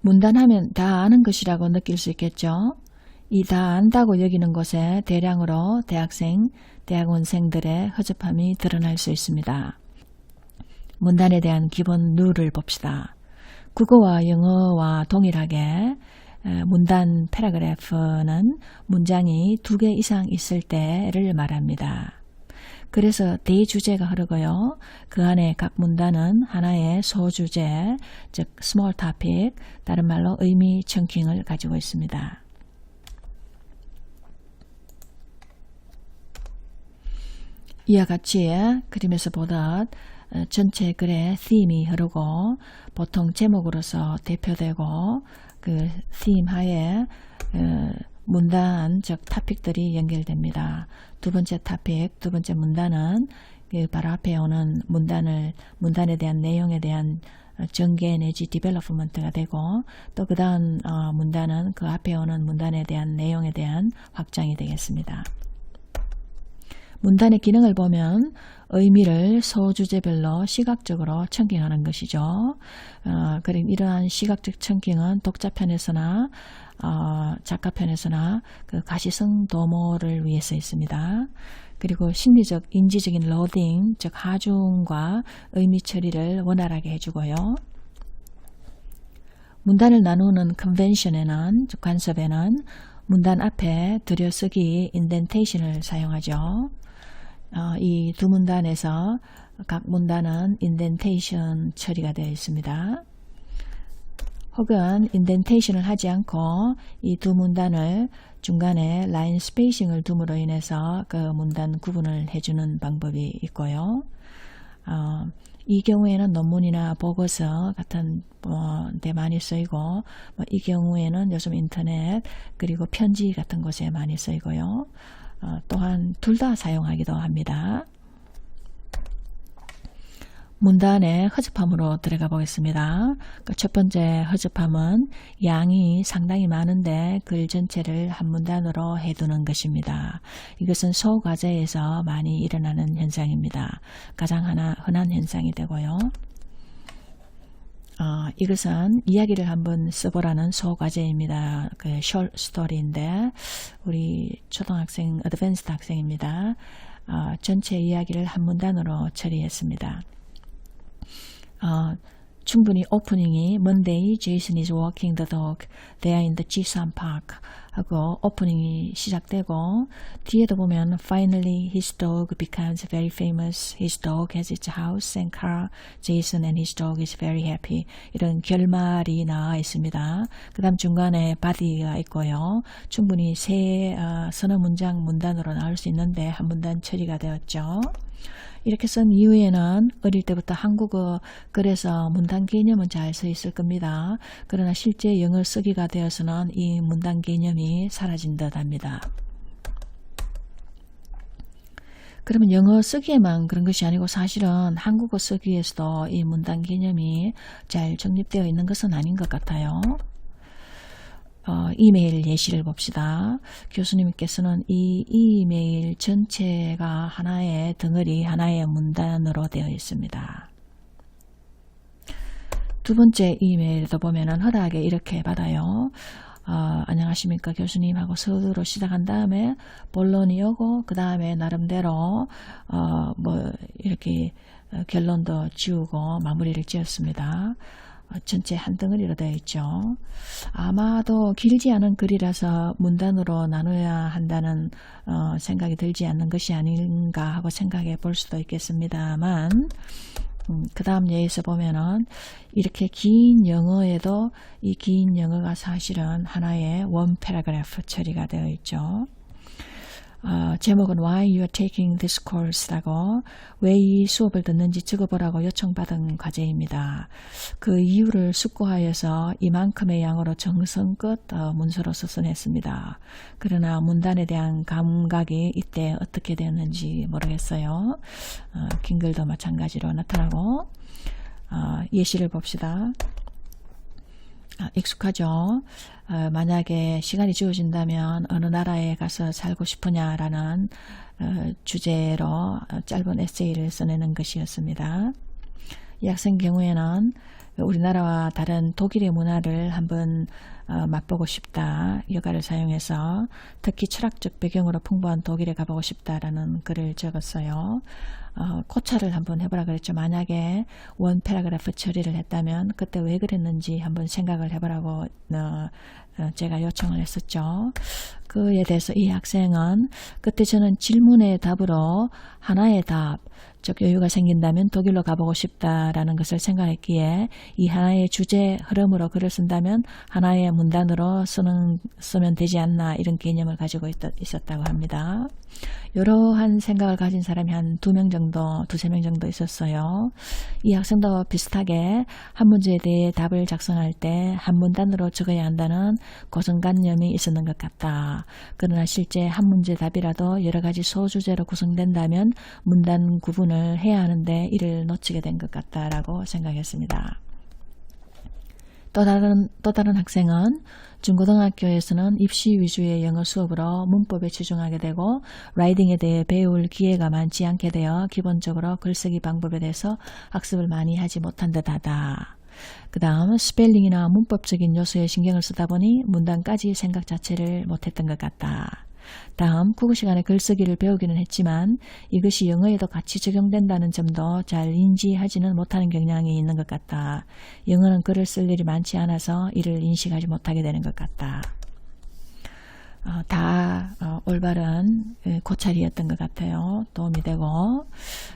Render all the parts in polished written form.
문단하면 다 아는 것이라고 느낄 수 있겠죠. 이 다 안다고 여기는 곳에 대량으로 대학생, 대학원생들의 허접함이 드러날 수 있습니다. 문단에 대한 기본 룰을 봅시다. 국어와 영어와 동일하게 문단 패러그래프는 문장이 2개 이상 있을 때를 말합니다. 그래서 대주제가 흐르고요. 그 안에 각 문단은 하나의 소주제, 즉 small topic, 다른 말로 의미 청킹을 가지고 있습니다. 이와 같이 그림에서 보듯 전체 글에 theme이 흐르고 보통 제목으로서 대표되고 그 theme 하에 문단, 즉 토픽들이 연결됩니다. 두 번째 토픽, 두 번째 문단은 바로 앞에 오는 문단에 대한 내용에 대한 전개 내지 디벨로프먼트가 되고 또 그 다음 문단은 그 앞에 오는 문단에 대한 내용에 대한 확장이 되겠습니다. 문단의 기능을 보면 의미를 소주제별로 시각적으로 청킹하는 것이죠. 그럼 이러한 시각적 청킹은 독자편에서나 작가편에서나 그 가시성 도모를 위해서 있습니다. 그리고 심리적, 인지적인 로딩, 즉 하중과 의미 처리를 원활하게 해주고요. 문단을 나누는 컨벤션에는, 즉 관습에는 문단 앞에 들여쓰기 인덴테이션을 사용하죠. 이 두 문단에서 각 문단은 인덴테이션 처리가 되어 있습니다. 혹은 인덴테이션을 하지 않고 이 두 문단을 중간에 라인 스페이싱을 둠으로 인해서 그 문단 구분을 해주는 방법이 있고요. 이 경우에는 논문이나 보고서 같은 데 많이 쓰이고 이 경우에는 요즘 인터넷 그리고 편지 같은 곳에 많이 쓰이고요. 또한 둘 다 사용하기도 합니다. 문단의 허접함으로 들어가 보겠습니다. 첫 번째 허접함은 양이 상당히 많은데 글 전체를 한 문단으로 해두는 것입니다. 이것은 소과제에서 많이 일어나는 현상입니다. 가장 흔한 현상이 되고요. 이것은 이야기를 한번 써보라는 소과제입니다. 그 short story인데 우리 초등학생, 어드밴스드 학생입니다. 전체 이야기를 한 문단으로 처리했습니다. 충분히 오프닝이 Monday, Jason is walking the dog. They are in the Jisan Park 하고 오프닝이 시작되고 뒤에도 보면 Finally, his dog becomes very famous. His dog has its house and car. Jason and his dog is very happy. 이런 결말이 나와 있습니다. 그 다음 중간에 body가 있고요. 충분히 서너 문장 문단으로 나올 수 있는데 한 문단 처리가 되었죠. 이렇게 쓴 이후에는 어릴 때부터 한국어 글에서 문단 개념은 잘 써 있을 겁니다. 그러나 실제 영어 쓰기가 되어서는 이 문단 개념이 사라진 듯 합니다. 그러면 영어 쓰기에만 그런 것이 아니고 사실은 한국어 쓰기에서도 이 문단 개념이 잘 정립되어 있는 것은 아닌 것 같아요. 이메일 예시를 봅시다. 교수님께서는 이 이메일 전체가 하나의 덩어리, 하나의 문단으로 되어 있습니다. 두 번째 이메일도 보면은 허다하게 이렇게 받아요. 안녕하십니까 교수님 하고 서두로 시작한 다음에 본론이 오고 그 다음에 나름대로 이렇게 결론도 지우고 마무리를 지었습니다. 전체 한 덩어리로 되어 있죠. 아마도 길지 않은 글이라서 문단으로 나눠야 한다는 생각이 들지 않는 것이 아닌가 하고 생각해 볼 수도 있겠습니다만 그 다음 예에서 보면은 이렇게 긴 영어에도 이 긴 영어가 사실은 하나의 원 패러그래프 처리가 되어 있죠. 제목은 Why you are taking this course 라고 왜 이 수업을 듣는지 적어보라고 요청받은 과제입니다. 그 이유를 숙고하여서 이만큼의 양으로 정성껏 문서로서 써냈습니다. 그러나 문단에 대한 감각이 이때 어떻게 되었는지 모르겠어요. 긴 글도 마찬가지로 나타나고 예시를 봅시다. 익숙하죠. 만약에 시간이 주어진다면 어느 나라에 가서 살고 싶으냐라는 주제로 짧은 에세이를 써내는 것이었습니다. 이 학생 경우에는 우리나라와 다른 독일의 문화를 한번 맛보고 싶다. 여가를 사용해서 특히 철학적 배경으로 풍부한 독일에 가보고 싶다라는 글을 적었어요. 고찰을 한번 해보라 그랬죠. 만약에 원 패러그래프 처리를 했다면 그때 왜 그랬는지 한번 생각을 해보라고 제가 요청을 했었죠. 그에 대해서 이 학생은 그때 저는 질문의 답으로 하나의 답, 즉 여유가 생긴다면 독일로 가보고 싶다라는 것을 생각했기에 이 하나의 주제 흐름으로 글을 쓴다면 하나의 문단으로 쓰면 되지 않나 이런 개념을 가지고 있었다고 합니다. 이러한 생각을 가진 사람이 한 2명 정도, 2-3명 정도 있었어요. 이 학생도 비슷하게 한 문제에 대해 답을 작성할 때 한 문단으로 적어야 한다는 고정관념이 있었는 것 같다. 그러나 실제 한 문제 답이라도 여러 가지 소주제로 구성된다면 문단 구분을 해야 하는데 이를 놓치게 된 것 같다라고 생각했습니다. 또 다른 학생은 중고등학교에서는 입시 위주의 영어 수업으로 문법에 치중하게 되고 라이딩에 대해 배울 기회가 많지 않게 되어 기본적으로 글쓰기 방법에 대해서 학습을 많이 하지 못한 듯하다. 그 다음 스펠링이나 문법적인 요소에 신경을 쓰다 보니 문단까지 생각 자체를 못했던 것 같다. 다음 국어 시간에 글쓰기를 배우기는 했지만 이것이 영어에도 같이 적용된다는 점도 잘 인지하지는 못하는 경향이 있는 것 같다. 영어는 글을 쓸 일이 많지 않아서 이를 인식하지 못하게 되는 것 같다. 다 올바른 고찰이었던 것 같아요. 도움이 되고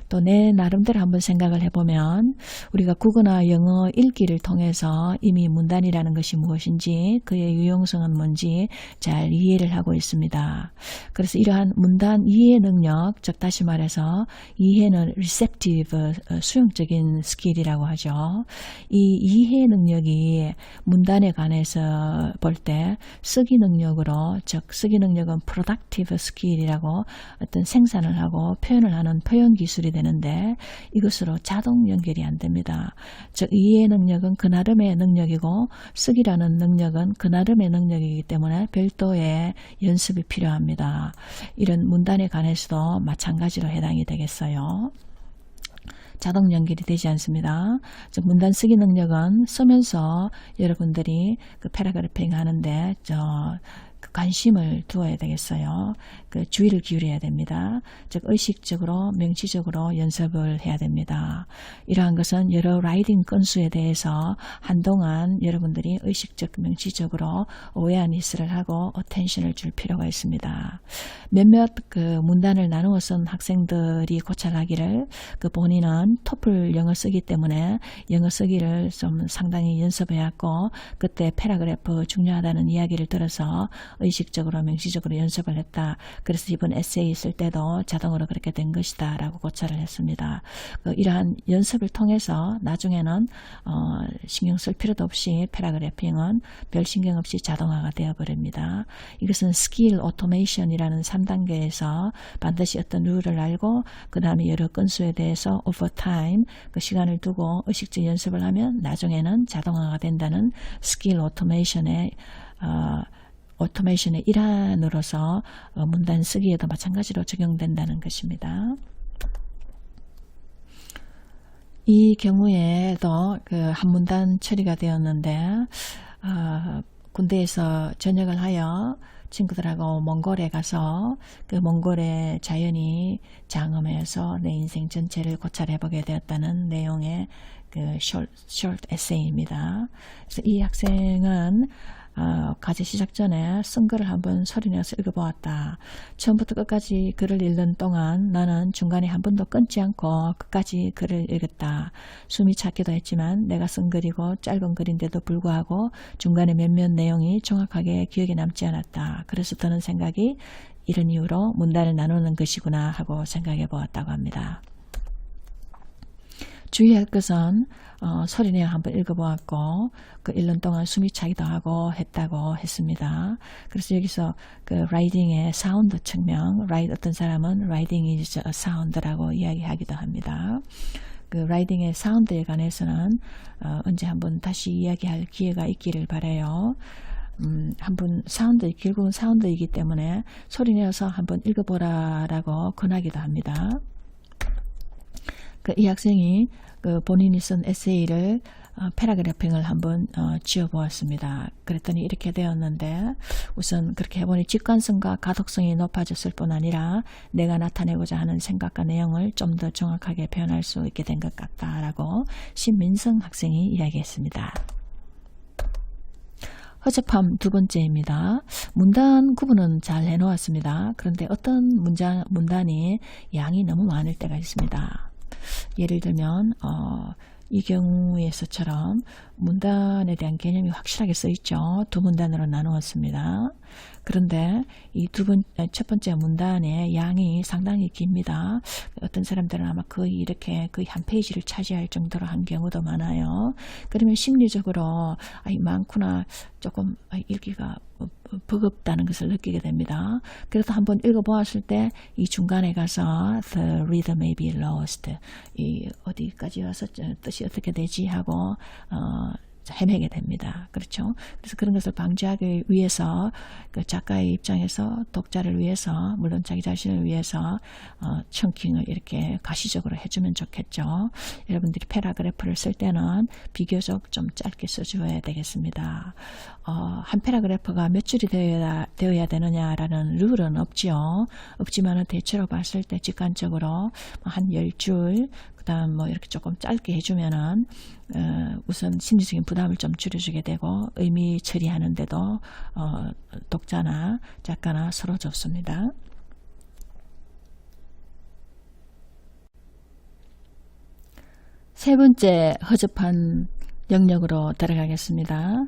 또 내 나름대로 한번 생각을 해보면 우리가 국어나 영어 읽기를 통해서 이미 문단이라는 것이 무엇인지 그의 유용성은 뭔지 잘 이해를 하고 있습니다. 그래서 이러한 문단 이해 능력, 즉 다시 말해서 이해는 receptive, 수용적인 스킬이라고 하죠. 이 이해 능력이 문단에 관해서 볼 때 쓰기 능력으로, 즉 쓰기 능력은 productive skill이라고 어떤 생산을 하고 표현을 하는 표현 기술이 되는데 이것으로 자동 연결이 안 됩니다. 즉 이해 능력은 그 나름의 능력이고 쓰기라는 능력은 그 나름의 능력이기 때문에 별도의 연습이 필요합니다. 이런 문단에 관해서도 마찬가지로 해당이 되겠어요. 자동 연결이 되지 않습니다. 즉 문단 쓰기 능력은 쓰면서 여러분들이 그 패러그래핑 하는데 관심을 두어야 되겠어요. 그 주의를 기울여야 됩니다. 즉 의식적으로 명시적으로 연습을 해야 됩니다. 이러한 것은 여러 라이딩 건수에 대해서 한동안 여러분들이 의식적 명시적으로 어웨어니스를 하고 어텐션을 줄 필요가 있습니다. 몇몇 그 문단을 나누어 쓴 학생들이 고찰하기를 그 본인은 토플 영어 쓰기 때문에 영어 쓰기를 좀 상당히 연습해왔고 그때 패러그래프 중요하다는 이야기를 들어서 의식적으로 명시적으로 연습을 했다. 그래서 이번 에세이 쓸 때도 자동으로 그렇게 된 것이다 라고 고찰을 했습니다. 이러한 연습을 통해서 나중에는 신경 쓸 필요도 없이 패러그래핑은 별 신경 없이 자동화가 되어버립니다. 이것은 스킬 오토메이션이라는 3단계에서 반드시 어떤 룰을 알고 그 다음에 여러 건수에 대해서 over time 그 시간을 두고 의식적 연습을 하면 나중에는 자동화가 된다는 스킬 오토메이션의 일환으로서 문단 쓰기에도 마찬가지로 적용된다는 것입니다. 이 경우에도 그 한 문단 처리가 되었는데 군대에서 전역을 하여 친구들하고 몽골에 가서 그 몽골의 자연이 장엄해서 내 인생 전체를 고찰해보게 되었다는 내용의 그 short 에세이입니다. 그래서 이 학생은 과제 시작 전에 쓴 글을 한번 소리내서 읽어보았다. 처음부터 끝까지 글을 읽는 동안 나는 중간에 한 번도 끊지 않고 끝까지 글을 읽었다. 숨이 찼기도 했지만 내가 쓴 글이고 짧은 글인데도 불구하고 중간에 몇몇 내용이 정확하게 기억에 남지 않았다. 그래서 드는 생각이 이런 이유로 문단을 나누는 것이구나 하고 생각해 보았다고 합니다. 주의할 것은 소리내어 한번 읽어보았고 그 읽는 동안 숨이 차기도 하고 했다고 했습니다. 그래서 여기서 그 라이딩의 사운드 측면, 어떤 사람은 라이딩 is a sound라고 이야기하기도 합니다. 그 라이딩의 사운드에 관해서는 언제 한번 다시 이야기할 기회가 있기를 바라요. 한번 결국은 사운드이기 때문에 소리내어서 한번 읽어보라라고 권하기도 합니다. 이 학생이 본인이 쓴 에세이를 패러그래핑을 한번 지어보았습니다. 그랬더니 이렇게 되었는데, 우선 그렇게 해보니 직관성과 가독성이 높아졌을 뿐 아니라 내가 나타내고자 하는 생각과 내용을 좀 더 정확하게 표현할 수 있게 된 것 같다라고 신민성 학생이 이야기했습니다. 허접함 두 번째입니다. 문단 구분은 잘 해놓았습니다. 그런데 어떤 문단이 양이 너무 많을 때가 있습니다. 예를 들면 이 경우에서처럼 문단에 대한 개념이 확실하게 써 있죠. 두 문단으로 나누었습니다. 그런데 이 첫 번째 문단의 양이 상당히 깁니다. 어떤 사람들은 아마 거의 한 페이지를 차지할 정도로 한 경우도 많아요. 그러면 심리적으로 많구나, 조금 읽기가 버겁다는 것을 느끼게 됩니다. 그래서 한번 읽어보았을 때 이 중간에 가서 the reader may be lost, 이 어디까지 와서 뜻이 어떻게 되지 하고 헤매게 됩니다. 그렇죠? 그래서 그런 것을 방지하기 위해서 그 작가의 입장에서 독자를 위해서, 물론 자기 자신을 위해서 청킹을 이렇게 가시적으로 해주면 좋겠죠. 여러분들이 패러그래프를 쓸 때는 비교적 좀 짧게 써줘야 되겠습니다. 한 패러그래프가 몇 줄이 되어야 되느냐라는 룰은 없지만은 대체로 봤을 때 직관적으로 한 10줄, 그 다음 이렇게 조금 짧게 해주면은 우선 심리적인 부담을 좀 줄여주게 되고 의미 처리하는데도 독자나 작가나 서로 좋습니다. 세 번째 허접한 영역으로 들어가겠습니다.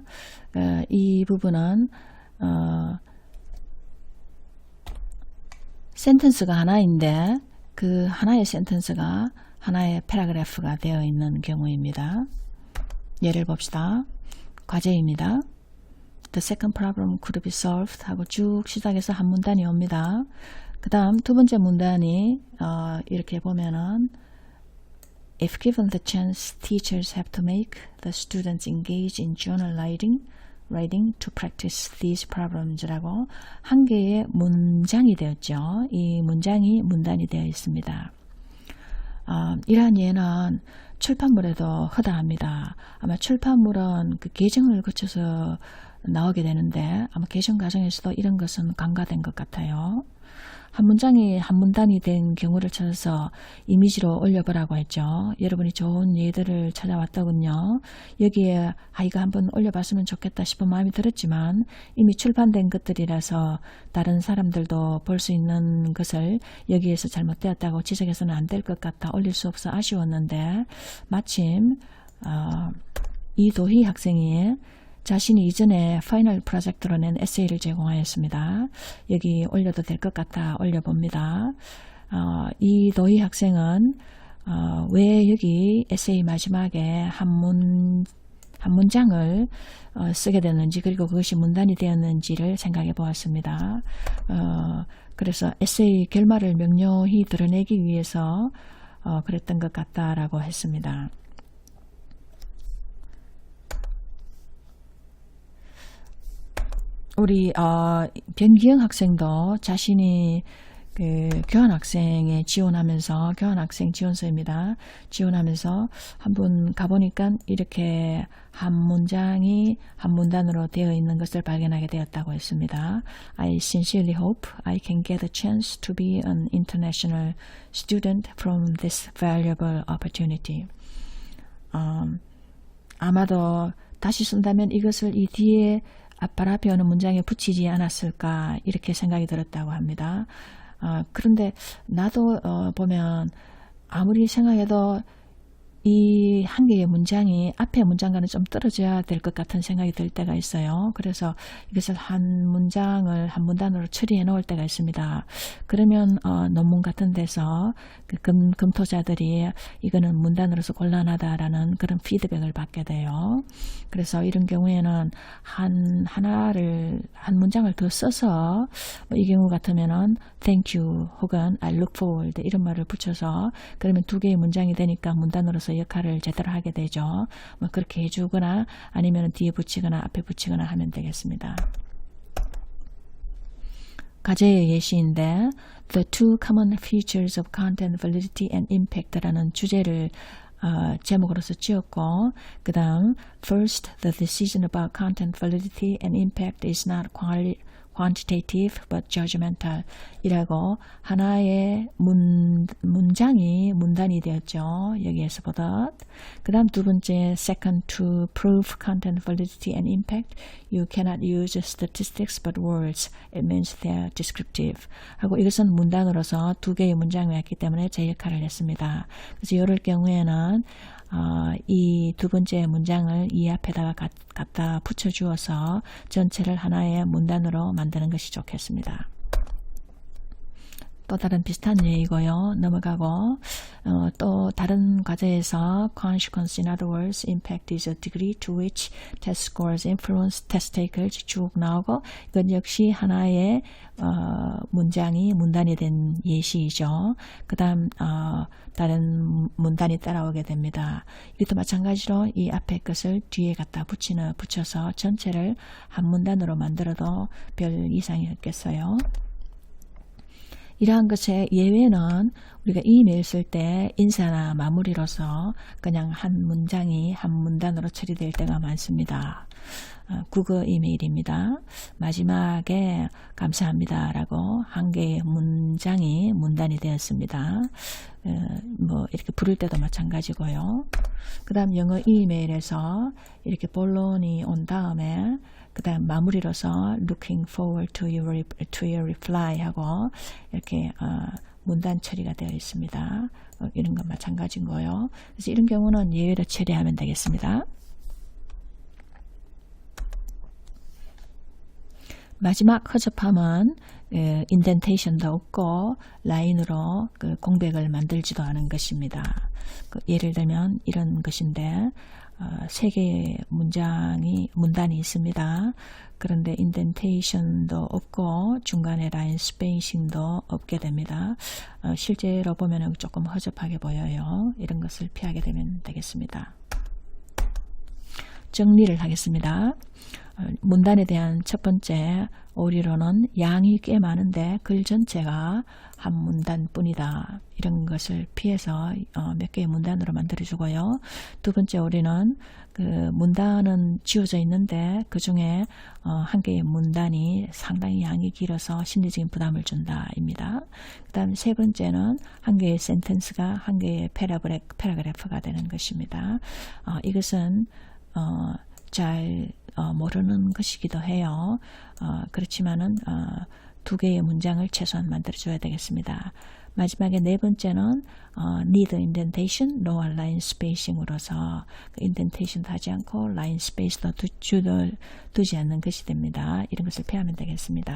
이 부분은 센텐스가 하나인데 그 하나의 센텐스가 하나의 패러그래프가 되어 있는 경우입니다. 예를 봅시다. 과제입니다. The second problem could be solved 하고 쭉 시작해서 한 문단이 옵니다. 그 다음 두 번째 문단이 이렇게 보면은 If given the chance, teachers have to make the students engage in journal writing to practice these problems라고 한 개의 문장이 되었죠. 이 문장이 문단이 되어 있습니다. 이러한 예는 출판물에도 허다합니다. 아마 출판물은 그 계정을 거쳐서 나오게 되는데 아마 계정 과정에서도 이런 것은 간과된 것 같아요. 한 문장이 한 문단이 된 경우를 찾아서 이미지로 올려보라고 했죠. 여러분이 좋은 예들을 찾아왔더군요. 여기에 이거 한번 올려봤으면 좋겠다 싶은 마음이 들었지만 이미 출판된 것들이라서 다른 사람들도 볼 수 있는 것을 여기에서 잘못되었다고 지적해서는 안 될 것 같아 올릴 수 없어 아쉬웠는데, 마침 이도희 학생이 자신이 이전에 파이널 프로젝트로 낸 에세이를 제공하였습니다. 여기 올려도 될 것 같아 올려봅니다. 이도희 학생은 왜 여기 에세이 마지막에 한 문장을 쓰게 됐는지, 그리고 그것이 문단이 되었는지를 생각해 보았습니다. 그래서 에세이 결말을 명료히 드러내기 위해서 그랬던 것 같다라고 했습니다. 우리 변기영 학생도 자신이 그 교환학생에 지원하면서, 교환학생 지원서입니다. 지원하면서 한번 가보니까 이렇게 한 문장이 한 문단으로 되어 있는 것을 발견하게 되었다고 했습니다. I sincerely hope I can get a chance to be an international student from this valuable opportunity. 아마도 다시 쓴다면 이것을 이 뒤에 앞발 앞에 어느 문장에 붙이지 않았을까, 이렇게 생각이 들었다고 합니다. 그런데 나도 보면 아무리 생각해도 이 한 개의 문장이 앞에 문장과는 좀 떨어져야 될 것 같은 생각이 들 때가 있어요. 그래서 이것을 한 문장을 한 문단으로 처리해 놓을 때가 있습니다. 그러면 논문 같은 데서 그 검토자들이 이거는 문단으로서 곤란하다라는 그런 피드백을 받게 돼요. 그래서 이런 경우에는 한 문장을 더 써서 이 경우 같으면은 thank you 혹은 I look forward 이런 말을 붙여서, 그러면 두 개의 문장이 되니까 문단으로서 역할을 제대로 하게 되죠. 그렇게 해주거나 아니면 뒤에 붙이거나 앞에 붙이거나 하면 되겠습니다. 과제의 예시인데 The two common features of content validity and impact라는 주제를 제목으로서 지었고 그 다음 First, the decision about content validity and impact is not quantitative but judgmental 이라고 하나의 문장이 문단이 되었죠. 여기에서 보다 그 다음 두 번째 Second, to prove content validity and impact you cannot use statistics but words. It means they are descriptive 하고 이것은 문단으로서 두 개의 문장이 왔기 때문에 제 역할을 했습니다. 그래서 이럴 경우에는 이 두 번째 문장을 이 앞에다가 갖다 붙여주어서 전체를 하나의 문단으로 만드는 것이 좋겠습니다. 또 다른 비슷한 예이고요. 넘어가고 또 다른 과제에서 consequence, in other words, impact is a degree to which test scores influence test takers 쭉 나오고 이건 역시 하나의 문단이 된 예시이죠. 그 다음 다른 문단이 따라오게 됩니다. 이것도 마찬가지로 이 앞에 것을 뒤에 갖다 붙여서 전체를 한 문단으로 만들어도 별 이상이 없겠어요. 이러한 것의 예외는 우리가 이메일 쓸 때 인사나 마무리로서 그냥 한 문장이 한 문단으로 처리될 때가 많습니다. 국어 이메일입니다. 마지막에 감사합니다 라고 한 개의 문단이 되었습니다. 뭐 이렇게 부를 때도 마찬가지고요. 그 다음 영어 이메일에서 이렇게 본론이 온 다음에 그 다음 마무리로서 looking forward to your reply 하고 이렇게 문단 처리가 되어 있습니다. 이런 건 마찬가지인 거요. 그래서 이런 경우는 예외로 처리하면 되겠습니다. 마지막 허접함은 인덴테이션도 없고 라인으로 공백을 만들지도 않은 것입니다. 예를 들면 이런 것인데 세 개의 문단이 있습니다. 그런데 인덴테이션도 없고 중간에 라인 스페이싱도 없게 됩니다. 실제로 보면 조금 허접하게 보여요. 이런 것을 피하게 되면 되겠습니다. 정리를 하겠습니다. 문단에 대한 첫 번째 오류로는 양이 꽤 많은데 글 전체가 한 문단뿐이다. 이런 것을 피해서 몇 개의 문단으로 만들어주고요. 두 번째 오류는 그 문단은 지워져 있는데 그 중에 한 개의 문단이 상당히 양이 길어서 심리적인 부담을 준다입니다. 그 다음 세 번째는 한 개의 센텐스가 한 개의 패러그래프가 되는 것입니다. 이것은 잘 모르는 것이기도 해요. 그렇지만은 두 개의 문장을 최소한 만들어줘야 되겠습니다. 마지막에 네 번째는 need indentation, no line spacing으로서 indentation도 하지 않고 line space도 두지 않는 것이 됩니다. 이런 것을 피하면 되겠습니다.